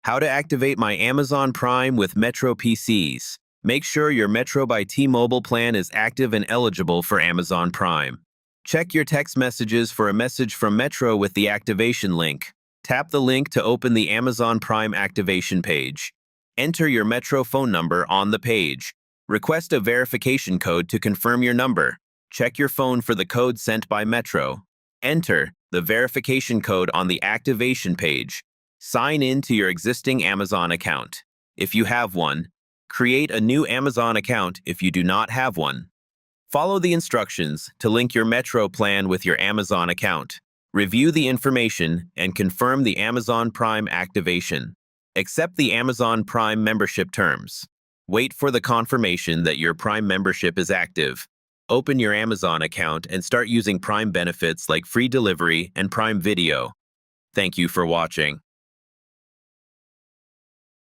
How to activate my Amazon Prime with Metro PCs. Make sure your Metro by T-Mobile plan is active and eligible for Amazon Prime. Check your text messages for a message from Metro with the activation link. Tap the link to open the Amazon Prime activation page. Enter your Metro phone number on the page. Request a verification code to confirm your number. Check your phone for the code sent by Metro. Enter the verification code on the activation page. Sign in to your existing Amazon account, if you have one. Create a new Amazon account if you do not have one. Follow the instructions to link your Metro plan with your Amazon account. Review the information and confirm the Amazon Prime activation. Accept the Amazon Prime membership terms. Wait for the confirmation that your Prime membership is active. Open your Amazon account and start using Prime benefits like free delivery and Prime Video. Thank you for watching.